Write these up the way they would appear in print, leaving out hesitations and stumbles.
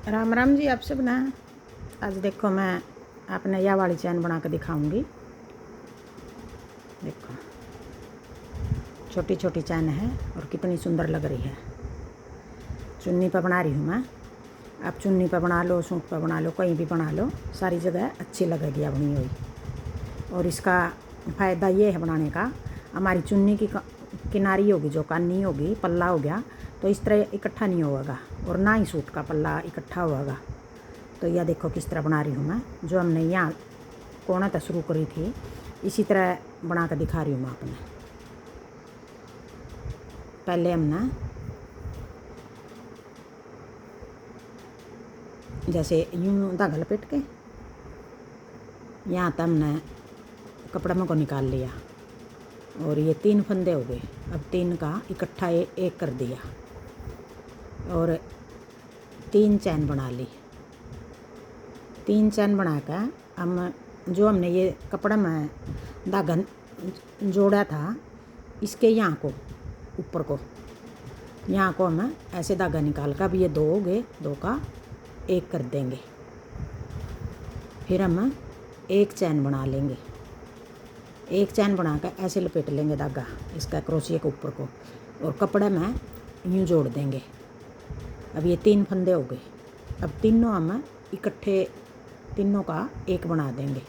राम राम जी, आप सब ना। आज देखो मैं आपने यह वाली चैन बना के दिखाऊंगी। देखो छोटी छोटी चैन है और कितनी सुंदर लग रही है। चुन्नी पर बना रही हूँ मैं। आप चुन्नी पर बना लो, सूट पर बना लो, कहीं भी बना लो, सारी जगह अच्छी लगेगी अब बनी हुई। और इसका फ़ायदा ये है बनाने का, हमारी चुन्नी की किनारी होगी, जो कानी होगी, पल्ला हो गया, तो इस तरह इकट्ठा नहीं होगा और ना ही सूट का पल्ला इकट्ठा होगा। तो यह देखो किस तरह बना रही हूँ मैं। जो हमने यहाँ कोना तक शुरू करी थी, इसी तरह बना कर दिखा रही हूँ मैं आपने। पहले हमने जैसे यूँ धागा लपेट के यहाँ तक हमने कपड़ा में को निकाल लिया और ये 3 फंदे हो गए। अब 3 का इकट्ठा एक कर दिया और 3 चैन बना ली। 3 चैन बना कर हम जो हमने ये कपड़ा में धागा जोड़ा था, इसके यहाँ को ऊपर को यहाँ को हम ऐसे धागा निकाल कर, अब ये 2 हो गए, 2 का 1 कर देंगे। फिर हम एक चैन बना लेंगे। एक चैन बनाकर ऐसे लपेट लेंगे धागा इसका क्रोशिया के ऊपर को और कपड़े में यूँ जोड़ देंगे। अब ये 3 फंदे हो गए। अब तीनों हम इकट्ठे, तीनों का 1 बना देंगे।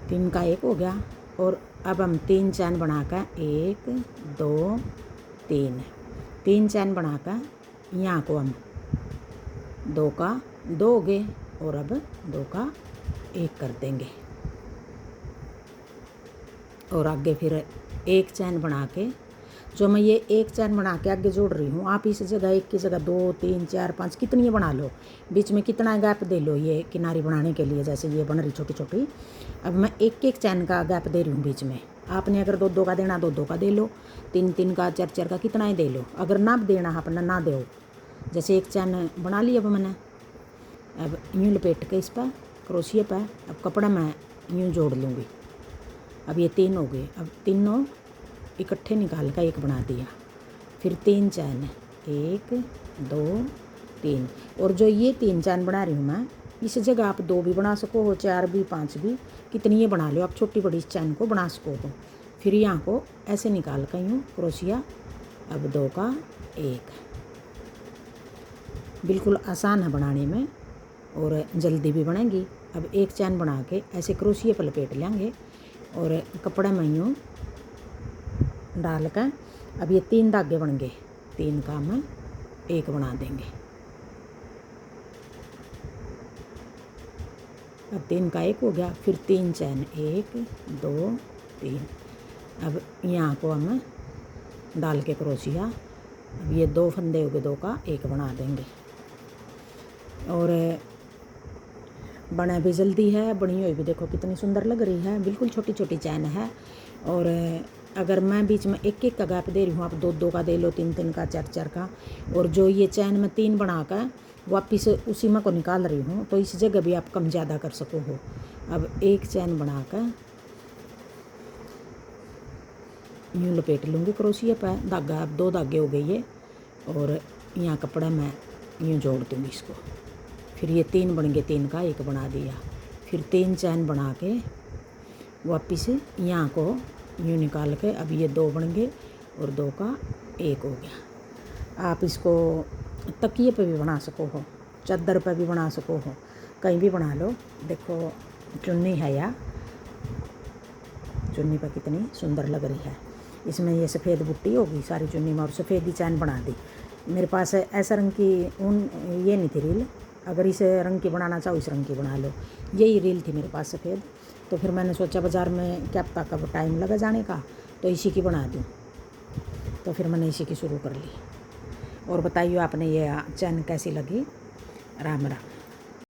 3 का 1 हो गया और अब हम 3 चैन बनाकर 1 2 3 चैन बनाकर यहाँ को हम 2 का 2 हो गए और अब 2 का 1 कर देंगे। और आगे फिर एक चैन बना के, जो मैं ये एक चैन बना के आगे जोड़ रही हूँ, आप इस जगह एक की जगह 2 3 4 5 कितनी बना लो, बीच में कितना गैप दे लो ये किनारी बनाने के लिए। जैसे ये बन रही छोटी छोटी, अब मैं एक एक चैन का गैप दे रही हूँ बीच में। आपने अगर 2 2 का देना 2 2 का दे लो, 3 3 का 4 4 का कितना ही दे लो। अगर ना देना अपना ना दो। जैसे एक चैन बना ली अब मैंने, अब यूँ लपेट के इस पर क्रोशिया पर अब कपड़ा मैं यूँ जोड़ लूँगी। अब ये 3 हो गए। अब तीनों इकट्ठे निकाल कर 1 बना दिया। फिर 3 चैन, 1 2 3। और जो ये 3 चैन बना रही हूँ मैं, इस जगह आप 2 भी बना सको हो, 4 भी, 5 भी, कितनी ये बना लो आप, छोटी बड़ी इस चैन को बना सको हो। फिर यहाँ को ऐसे निकाल कर यूँ क्रोशिया, अब 2 का 1। बिल्कुल आसान है बनाने में और जल्दी भी बनेगी। अब एक चैन बना के ऐसे क्रोशिया पर लपेट लेंगे और कपड़े में यूँ डाल कर, अब ये 3 धागे बन गए, 3 का हम 1 बना देंगे। अब 3 का 1 हो गया। फिर 3 चैन, 1 2 3। अब यहाँ को हम डाल के क्रोशिया, अब ये 2 फंदे हो गए, 2 का 1 बना देंगे। और बना भी जल्दी है, बनी हुई भी देखो कितनी सुंदर लग रही है। बिल्कुल छोटी छोटी चैन है। और अगर मैं बीच में एक एक का गैप दे रही हूँ, आप 2 2 का दे लो, 3 3 का, 4 4 का। और जो ये चैन में 3 बनाकर वापिस उसी में को निकाल रही हूँ, तो इस जगह भी आप कम ज़्यादा कर सको हो। अब एक चैन बनाकर यूँ लपेट लूँगी क्रोशिया पर धागा। अब 2 धागे हो गए ये, और यहाँ कपड़ा मैं यूँ जोड़ दूँगी इसको। फिर ये 3 बन गए, 3 का 1 बना दिया। फिर 3 चैन बना के वापिस यहाँ को यूँ निकाल के, अब ये 2 बन गए और 2 का 1 हो गया। आप इसको तकिए पे भी बना सको हो, चादर पे भी बना सको हो, कहीं भी बना लो। देखो चुन्नी है या चुन्नी पर कितनी सुंदर लग रही है। इसमें ये सफ़ेद बुट्टी होगी सारी चुन्नी में और सफ़ेद ही चैन बना दी। मेरे पास ऐसा रंग की ऊन ये नहीं थी रील, अगर इस रंग की बनाना चाहो इस रंग की बना लो। यही रील थी मेरे पास सफ़ेद, तो फिर मैंने सोचा बाज़ार में क्या पता कब टाइम लगा जाने का, तो इसी की बना दूँ। तो फिर मैंने इसी की शुरू कर ली। और बताइए आपने ये चैन कैसी लगी। राम राम।